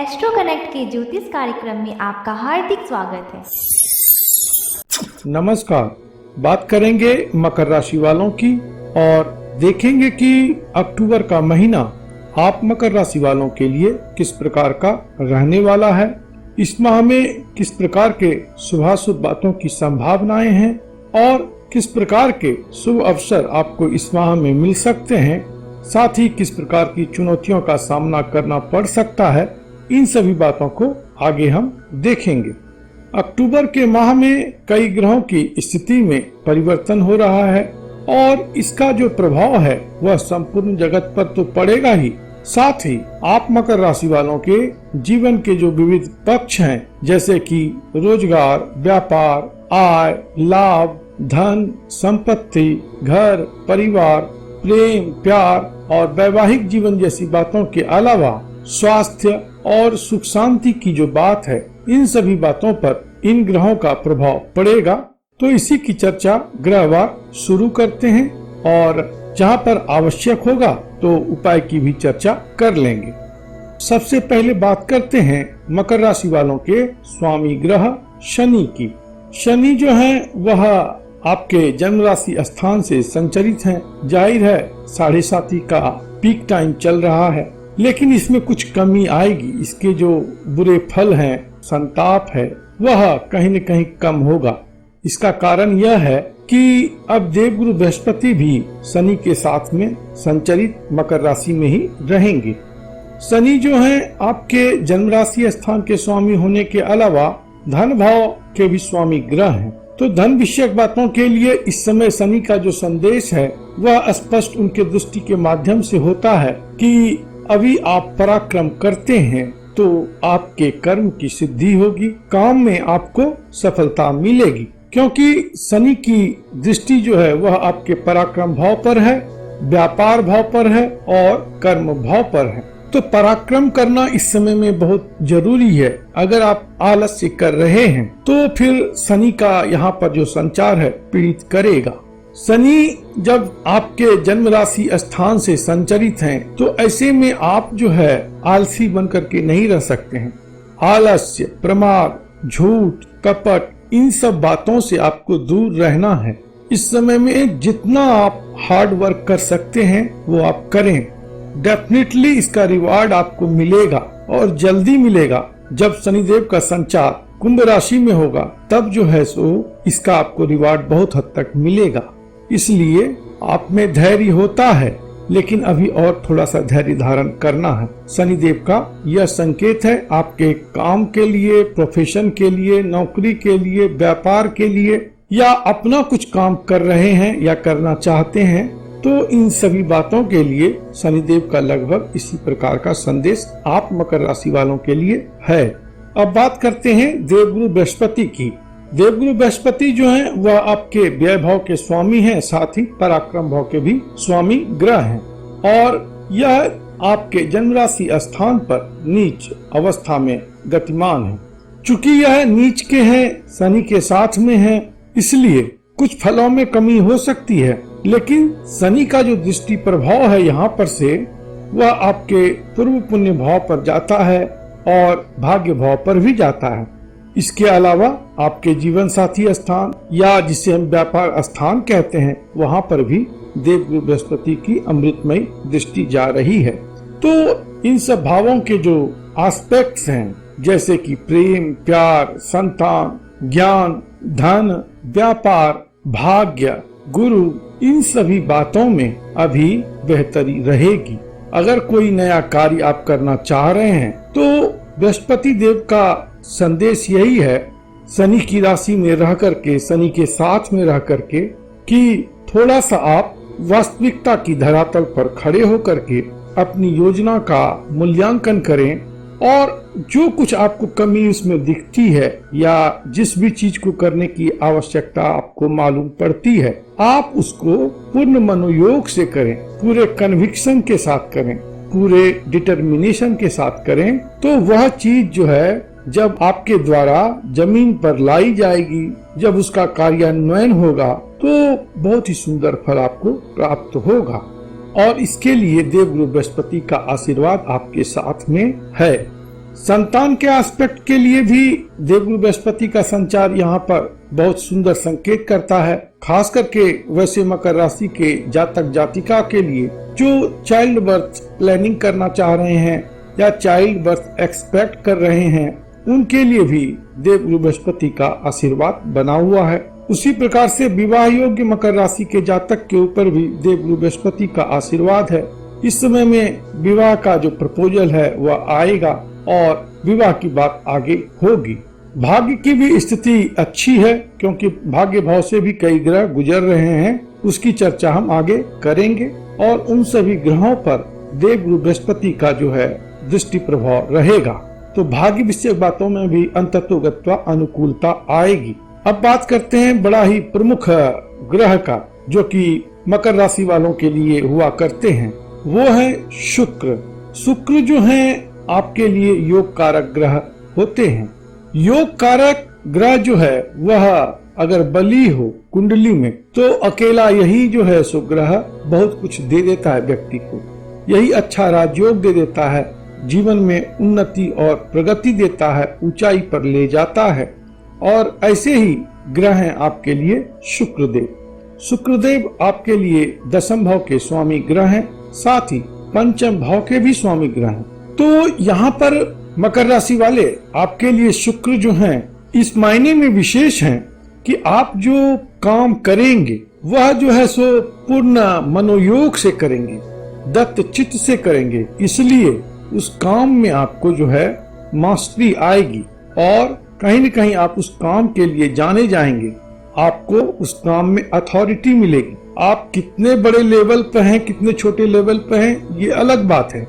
Astro connect के ज्योतिष कार्यक्रम में आपका हार्दिक स्वागत है। नमस्कार। बात करेंगे मकर राशि वालों की और देखेंगे कि अक्टूबर का महीना आप मकर राशि वालों के लिए किस प्रकार का रहने वाला है। इस माह में किस प्रकार के शुभाशुभ बातों की संभावनाएं हैं और किस प्रकार के शुभ अवसर आपको इस माह में मिल सकते हैं, साथ ही किस प्रकार की चुनौतियों का सामना करना पड़ सकता है, इन सभी बातों को आगे हम देखेंगे। अक्टूबर के माह में कई ग्रहों की स्थिति में परिवर्तन हो रहा है और इसका जो प्रभाव है वह संपूर्ण जगत पर तो पड़ेगा ही, साथ ही आप मकर राशि वालों के जीवन के जो विविध पक्ष हैं, जैसे कि रोजगार, व्यापार, आय, लाभ, धन, संपत्ति, घर, परिवार, प्रेम, प्यार और वैवाहिक जीवन जैसी बातों के अलावा स्वास्थ्य और सुख शांति की जो बात है, इन सभी बातों पर इन ग्रहों का प्रभाव पड़ेगा। तो इसी की चर्चा ग्रहवार शुरू करते हैं और जहाँ पर आवश्यक होगा तो उपाय की भी चर्चा कर लेंगे। सबसे पहले बात करते हैं मकर राशि वालों के स्वामी ग्रह शनि की। शनि जो है वह आपके जन्म राशि स्थान से संचरित हैं। जाहिर है 7.5 का पीक टाइम चल रहा है, लेकिन इसमें कुछ कमी आएगी। इसके जो बुरे फल हैं, संताप है, वह कहीं न कहीं कम होगा। इसका कारण यह है कि अब देवगुरु बृहस्पति भी शनि के साथ में संचरित मकर राशि में ही रहेंगे। शनि जो है आपके जन्म राशि स्थान के स्वामी होने के अलावा धन भाव के भी स्वामी ग्रह हैं। तो धन विषयक बातों के लिए इस समय शनि का जो संदेश है वह स्पष्ट उनके दृष्टि के माध्यम से होता है कि अभी आप पराक्रम करते हैं तो आपके कर्म की सिद्धि होगी, काम में आपको सफलता मिलेगी, क्योंकि शनि की दृष्टि जो है वह आपके पराक्रम भाव पर है, व्यापार भाव पर है और कर्म भाव पर है। तो पराक्रम करना इस समय में बहुत जरूरी है। अगर आप आलस्य कर रहे हैं तो फिर शनि का यहाँ पर जो संचार है पीड़ित करेगा। शनि जब आपके जन्म राशि स्थान से संचरित हैं, तो ऐसे में आप जो है आलसी बन करके नहीं रह सकते हैं। आलस्य, प्रमाद, झूठ, कपट, इन सब बातों से आपको दूर रहना है। इस समय में जितना आप हार्ड वर्क कर सकते हैं वो आप करें। डेफिनेटली इसका रिवार्ड आपको मिलेगा और जल्दी मिलेगा। जब शनिदेव का संचार कुंभ राशि में होगा तब जो है सो इसका आपको रिवार्ड बहुत हद तक मिलेगा। इसलिए आप में धैर्य होता है, लेकिन अभी और थोड़ा सा धैर्य धारण करना है। शनिदेव का यह संकेत है आपके काम के लिए, प्रोफेशन के लिए, नौकरी के लिए, व्यापार के लिए, या अपना कुछ काम कर रहे हैं या करना चाहते हैं, तो इन सभी बातों के लिए शनिदेव का लगभग इसी प्रकार का संदेश आप मकर राशि वालों के लिए है। अब बात करते हैं देवगुरु बृहस्पति की। देवगुरु बृहस्पति जो है वह आपके व्यय भाव के स्वामी हैं, साथ ही पराक्रम भाव के भी स्वामी ग्रह हैं और यह आपके जन्म राशि स्थान पर नीच अवस्था में गतिमान है। चूंकि यह नीच के हैं, शनि के साथ में है, इसलिए कुछ फलों में कमी हो सकती है, लेकिन शनि का जो दृष्टि प्रभाव है यहाँ पर से वह आपके पूर्व पुण्य भाव पर जाता है और भाग्य भाव पर भी जाता है। इसके अलावा आपके जीवन साथी स्थान या जिसे हम व्यापार स्थान कहते हैं, वहाँ पर भी देवगुरु बृहस्पति की अमृतमयी दृष्टि जा रही है। तो इन सब भावों के जो एस्पेक्ट्स हैं, जैसे कि प्रेम, प्यार, संतान, ज्ञान, धन, व्यापार, भाग्य, गुरु, इन सभी बातों में अभी बेहतरी रहेगी। अगर कोई नया कार्य आप करना चाह रहे हैं तो बृहस्पति देव का संदेश यही है, शनि की राशि में रह करके, शनि के साथ में रह करके, कि थोड़ा सा आप वास्तविकता की धरातल पर खड़े होकर के अपनी योजना का मूल्यांकन करें और जो कुछ आपको कमी उसमें दिखती है या जिस भी चीज को करने की आवश्यकता आपको मालूम पड़ती है, आप उसको पूर्ण मनोयोग से करें, पूरे कन्विक्शन के साथ करें, पूरे डिटर्मिनेशन के साथ करें। तो वह चीज जो है जब आपके द्वारा जमीन पर लाई जाएगी, जब उसका कार्यान्वयन होगा, तो बहुत ही सुंदर फल आपको प्राप्त होगा। और इसके लिए देवगुरु बृहस्पति का आशीर्वाद आपके साथ में है। संतान के एस्पेक्ट के लिए भी देवगुरु बृहस्पति का संचार यहाँ पर बहुत सुंदर संकेत करता है। खास करके वैसे मकर राशि के जातक जातिका के लिए जो चाइल्ड बर्थ प्लानिंग करना चाह रहे हैं या चाइल्ड बर्थ एक्सपेक्ट कर रहे हैं, उनके लिए भी देवगुरु बृहस्पति का आशीर्वाद बना हुआ है। उसी प्रकार से विवाह योग्य मकर राशि के जातक के ऊपर भी देवगुरु बृहस्पति का आशीर्वाद है। इस समय में विवाह का जो प्रपोजल है वह आएगा और विवाह की बात आगे होगी। भाग्य की भी स्थिति अच्छी है, क्योंकि भाग्य भाव से भी कई ग्रह गुजर रहे हैं, उसकी चर्चा हम आगे करेंगे। और उन सभी ग्रहों पर देवगुरु बृहस्पति का जो है दृष्टि प्रभाव रहेगा, तो भाग्य विषयक बातों में भी अंततोगत्वा अनुकूलता आएगी। अब बात करते हैं बड़ा ही प्रमुख ग्रह का, जो कि मकर राशि वालों के लिए हुआ करते हैं, वो है शुक्र। शुक्र जो है आपके लिए योग कारक ग्रह होते हैं। योग कारक ग्रह जो है वह अगर बली हो कुंडली में, तो अकेला यही जो है सो ग्रह बहुत कुछ दे देता है व्यक्ति को। यही अच्छा राजयोग दे देता है, जीवन में उन्नति और प्रगति देता है, ऊंचाई पर ले जाता है। और ऐसे ही ग्रह हैं आपके लिए शुक्रदेव। शुक्रदेव आपके लिए दशम भाव के स्वामी ग्रह हैं, साथ ही पंचम भाव के भी स्वामी ग्रह हैं। तो यहाँ पर मकर राशि वाले आपके लिए शुक्र जो हैं इस मायने में विशेष हैं कि आप जो काम करेंगे वह जो है सो पूर्ण मनोयोग से करेंगे, दत्त चित्त से करेंगे। इसलिए उस काम में आपको जो है मास्टरी आएगी और कहीं न कहीं आप उस काम के लिए जाने जाएंगे, आपको उस काम में अथॉरिटी मिलेगी। आप कितने बड़े लेवल पे हैं, कितने छोटे लेवल पे हैं, ये अलग बात है।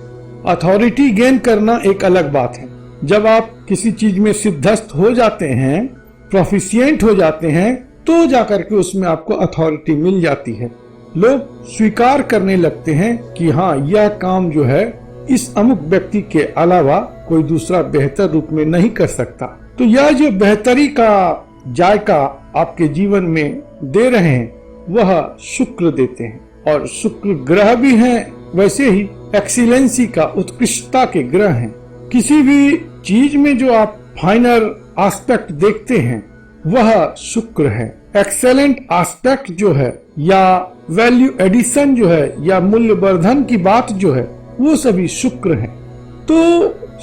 अथॉरिटी गेन करना एक अलग बात है। जब आप किसी चीज में सिद्धस्त हो जाते हैं, प्रोफिशिएंट हो जाते हैं, तो जाकर के उसमें आपको अथॉरिटी मिल जाती है। लोग स्वीकार करने लगते हैं कि हाँ, यह काम जो है इस अमुक व्यक्ति के अलावा कोई दूसरा बेहतर रूप में नहीं कर सकता। तो यह जो बेहतरी का जायका आपके जीवन में दे रहे हैं वह शुक्र देते हैं। और शुक्र ग्रह भी हैं, वैसे ही एक्सीलेंसी का, उत्कृष्टता के ग्रह हैं। किसी भी चीज में जो आप फाइनल एस्पेक्ट देखते हैं वह शुक्र है। एक्सेलेंट एस्पेक्ट जो है या वैल्यू एडिशन जो है या मूल्य वर्धन की बात जो है वो सभी शुक्र है। तो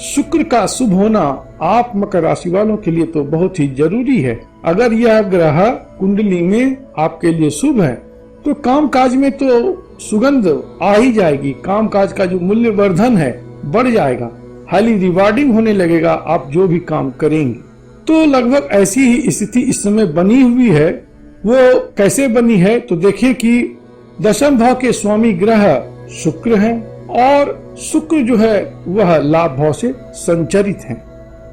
शुक्र का शुभ होना आप मकर राशि वालों के लिए तो बहुत ही जरूरी है। अगर यह ग्रह कुंडली में आपके लिए शुभ है तो कामकाज में तो सुगंध आ ही जाएगी। कामकाज का जो मूल्य वर्धन है बढ़ जाएगा, हाईली रिवार्डिंग होने लगेगा आप जो भी काम करेंगे। तो लगभग ऐसी ही स्थिति इस समय बनी हुई है। वो कैसे बनी है तो देखिए कि दशम भाव के स्वामी ग्रह शुक्र हैं और शुक्र जो है वह लाभ भाव से संचरित है।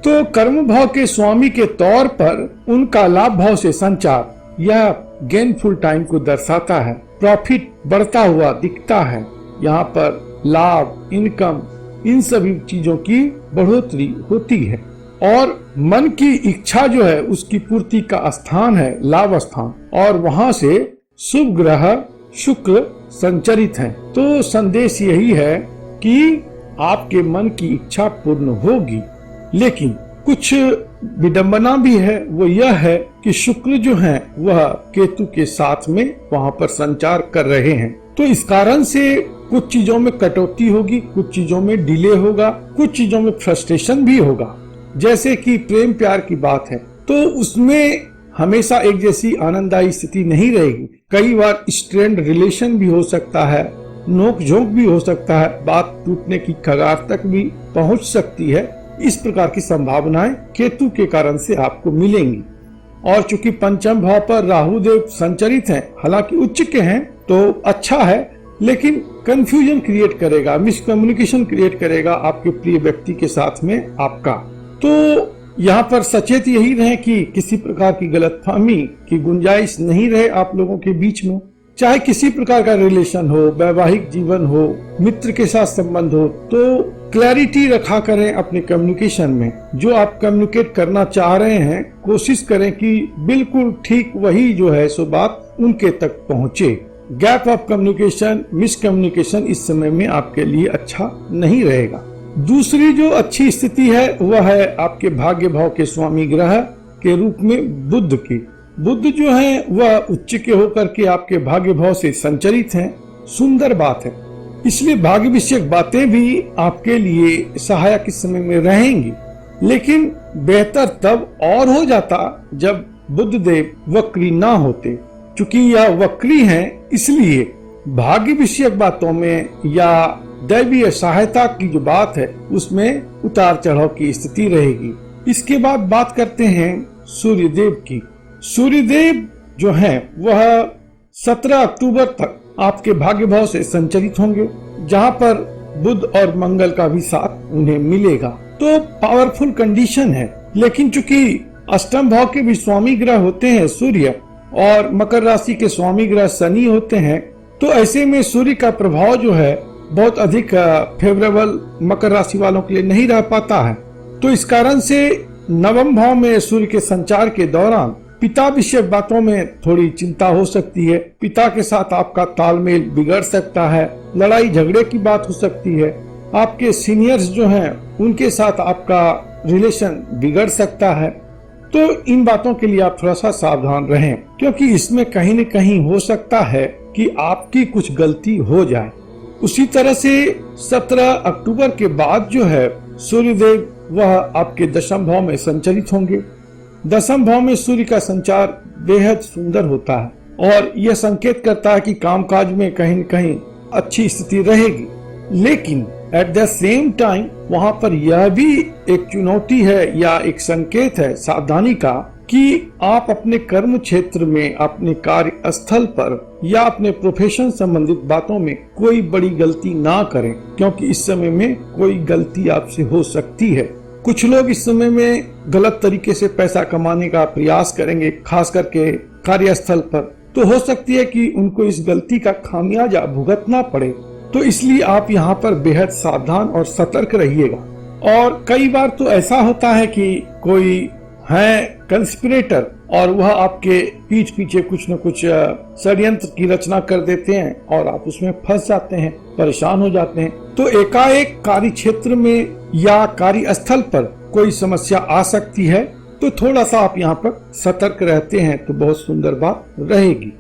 तो कर्म भाव के स्वामी के तौर पर उनका लाभ भाव से संचार यह गेनफुल टाइम को दर्शाता है। प्रॉफिट बढ़ता हुआ दिखता है। यहाँ पर लाभ, इनकम, इन सभी चीजों की बढ़ोतरी होती है और मन की इच्छा जो है उसकी पूर्ति का स्थान है लाभ स्थान, और वहाँ से शुभ ग्रह शुक्र संचरित है। तो संदेश यही है कि आपके मन की इच्छा पूर्ण होगी। लेकिन कुछ विडंबना भी है, वो यह है कि शुक्र जो है वह केतु के साथ में वहाँ पर संचार कर रहे हैं। तो इस कारण से कुछ चीजों में कटौती होगी, कुछ चीजों में डिले होगा, कुछ चीजों में फ्रस्ट्रेशन भी होगा। जैसे कि प्रेम प्यार की बात है तो उसमें हमेशा एक जैसी आनंददायी स्थिति नहीं रहेगी। कई बार स्ट्रेंड रिलेशन भी हो सकता है, नोक झोंक भी हो सकता है, बात टूटने की कगार तक भी पहुंच सकती है। इस प्रकार की संभावनाएं केतु के कारण से आपको मिलेंगी। और चूंकि पंचम भाव पर राहु देव संचरित हैं, हालांकि उच्च के हैं तो अच्छा है, लेकिन कंफ्यूजन क्रिएट करेगा, मिसकम्युनिकेशन क्रिएट करेगा आपके प्रिय व्यक्ति के साथ में आपका। तो यहाँ पर सचेत यही रहे कि किसी प्रकार की गलतफहमी की गुंजाइश नहीं रहे आप लोगों के बीच में। चाहे किसी प्रकार का रिलेशन हो, वैवाहिक जीवन हो, मित्र के साथ संबंध हो, तो क्लैरिटी रखा करें अपने कम्युनिकेशन में। जो आप कम्युनिकेट करना चाह रहे हैं कोशिश करें कि बिल्कुल ठीक वही जो है सो बात उनके तक पहुँचे। गैप ऑफ कम्युनिकेशन, मिसकम्युनिकेशन इस समय में आपके लिए अच्छा नहीं रहेगा। दूसरी जो अच्छी स्थिति है वह है आपके भाग्य भाव के स्वामी ग्रह के रूप में बुध की। बुध जो है वह उच्च के होकर के आपके भाग्य भाव से संचरित हैं। सुंदर बात है, इसलिए भाग्य विषयक बातें भी आपके लिए सहायक इस समय में रहेंगी। लेकिन बेहतर तब और हो जाता जब बुध देव वक्री ना होते। चूंकि यह वक्री हैं, इसलिए भाग्य विषयक बातों में या दैवीय सहायता की जो बात है उसमें उतार चढ़ाव की स्थिति रहेगी। इसके बाद बात करते हैं सूर्यदेव की। सूर्यदेव जो है वह 17 अक्टूबर तक आपके भाग्य भाव से संचरित होंगे, जहां पर बुध और मंगल का भी साथ उन्हें मिलेगा। तो पावरफुल कंडीशन है। लेकिन चूंकि अष्टम भाव के भी स्वामी ग्रह होते हैं सूर्य और मकर राशि के स्वामी ग्रह शनि होते हैं, तो ऐसे में सूर्य का प्रभाव जो है बहुत अधिक फेवरेबल मकर राशि वालों के लिए नहीं रह पाता है। तो इस कारण से नवम भाव में सूर्य के संचार के दौरान पिता विषयक बातों में थोड़ी चिंता हो सकती है। पिता के साथ आपका तालमेल बिगड़ सकता है, लड़ाई झगड़े की बात हो सकती है। आपके सीनियर्स जो हैं उनके साथ आपका रिलेशन बिगड़ सकता है। तो इन बातों के लिए आप थोड़ा सा सावधान रहें, क्योंकि इसमें कहीं न कहीं हो सकता है कि आपकी कुछ गलती हो जाए। उसी तरह से 17 अक्टूबर के बाद जो है सूर्यदेव वह आपके दशम भाव में संचरित होंगे। दशम भाव में सूर्य का संचार बेहद सुंदर होता है और यह संकेत करता है कि कामकाज में कहीं न कहीं अच्छी स्थिति रहेगी। लेकिन एट द सेम टाइम वहाँ पर यह भी एक चुनौती है या एक संकेत है सावधानी का कि आप अपने कर्म क्षेत्र में, अपने कार्य स्थल पर या अपने प्रोफेशन संबंधित बातों में कोई बड़ी गलती ना करें, क्योंकि इस समय में कोई गलती आपसे हो सकती है। कुछ लोग इस समय में गलत तरीके से पैसा कमाने का प्रयास करेंगे, खास करके कार्यस्थल पर। तो हो सकती है कि उनको इस गलती का खामियाजा भुगतना पड़े। तो इसलिए आप यहाँ पर बेहद सावधान और सतर्क रहिएगा। और कई बार तो ऐसा होता है कि कोई है कंस्पिरेटर और वह आपके पीठ पीछे कुछ न कुछ षड्यंत्र की रचना कर देते हैं और आप उसमें फंस जाते हैं, परेशान हो जाते हैं। तो एकाएक कार्य क्षेत्र में या कार्यस्थल पर कोई समस्या आ सकती है, तो थोड़ा सा आप यहाँ पर सतर्क रहते हैं तो बहुत सुंदर बात रहेगी।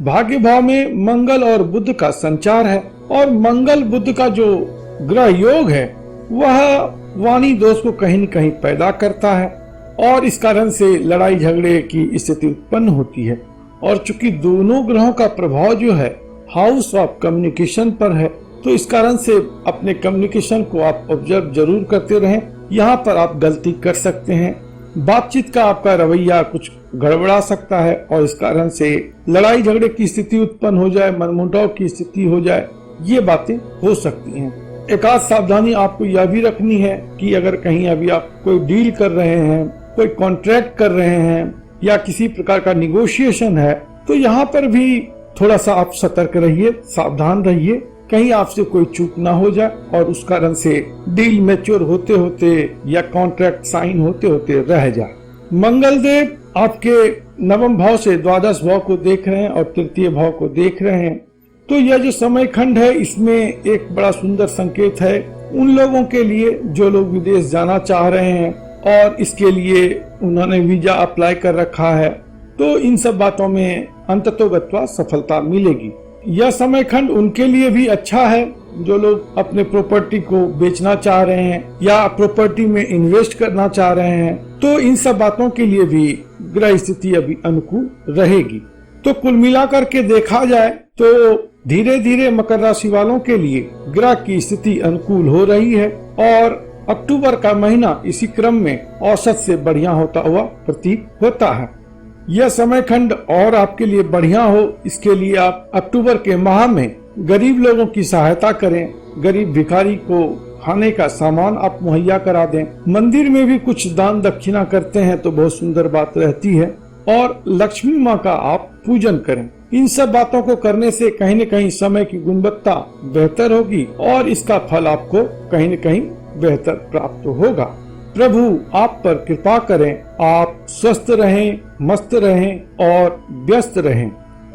भाग्य भाव में मंगल और बुध का संचार है और मंगल बुध का जो ग्रह योग है वह वाणी दोष को कहीं न कहीं पैदा करता है और इस कारण से लड़ाई झगड़े की स्थिति उत्पन्न होती है। और चूंकि दोनों ग्रहों का प्रभाव जो है हाउस ऑफ कम्युनिकेशन पर है, तो इस कारण से अपने कम्युनिकेशन को आप ऑब्जर्व जरूर करते रहें। यहाँ पर आप गलती कर सकते हैं, बातचीत का आपका रवैया कुछ गड़बड़ा सकता है और इस कारण से लड़ाई झगड़े की स्थिति उत्पन्न हो जाए, मनमुटाव की स्थिति हो जाए, ये बातें हो सकती हैं। एक आध सावधानी आपको यह भी रखनी है कि अगर कहीं अभी आप कोई डील कर रहे हैं, कोई कॉन्ट्रैक्ट कर रहे हैं या किसी प्रकार का निगोशिएशन है, तो यहाँ पर भी थोड़ा सा आप सतर्क रहिए, सावधान रहिए, कहीं आपसे कोई चूक ना हो जाए और उस कारण से डील मैच्योर होते होते या कॉन्ट्रैक्ट साइन होते होते रह जाए। मंगल देव आपके नवम भाव से द्वादश भाव को देख रहे हैं और तृतीय भाव को देख रहे हैं। तो यह जो समय खंड है इसमें एक बड़ा सुंदर संकेत है उन लोगों के लिए जो लोग विदेश जाना चाह रहे हैं और इसके लिए उन्होंने वीजा अप्लाई कर रखा है। तो इन सब बातों में अंततोगत्वा सफलता मिलेगी। यह समय खंड उनके लिए भी अच्छा है जो लोग अपने प्रॉपर्टी को बेचना चाह रहे हैं या प्रॉपर्टी में इन्वेस्ट करना चाह रहे हैं। तो इन सब बातों के लिए भी ग्रह स्थिति अभी अनुकूल रहेगी। तो कुल मिलाकर के देखा जाए तो धीरे धीरे मकर राशि वालों के लिए ग्रह की स्थिति अनुकूल हो रही है और अक्टूबर का महीना इसी क्रम में औसत से बढ़िया होता हुआ प्रतीत होता है। यह समय खंड और आपके लिए बढ़िया हो, इसके लिए आप अक्टूबर के माह में गरीब लोगों की सहायता करें, गरीब भिखारी को खाने का सामान आप मुहैया करा दें, मंदिर में भी कुछ दान दक्षिणा करते हैं तो बहुत सुंदर बात रहती है और लक्ष्मी माँ का आप पूजन करें। इन सब बातों को करने से कहीं न कहीं समय की गुणवत्ता बेहतर होगी और इसका फल आपको कहीं न कहीं बेहतर प्राप्त होगा। प्रभु आप पर कृपा करें, आप स्वस्थ रहें, मस्त रहें और व्यस्त रहें।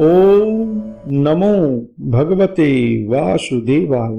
ओम नमो भगवते वासुदेवाय।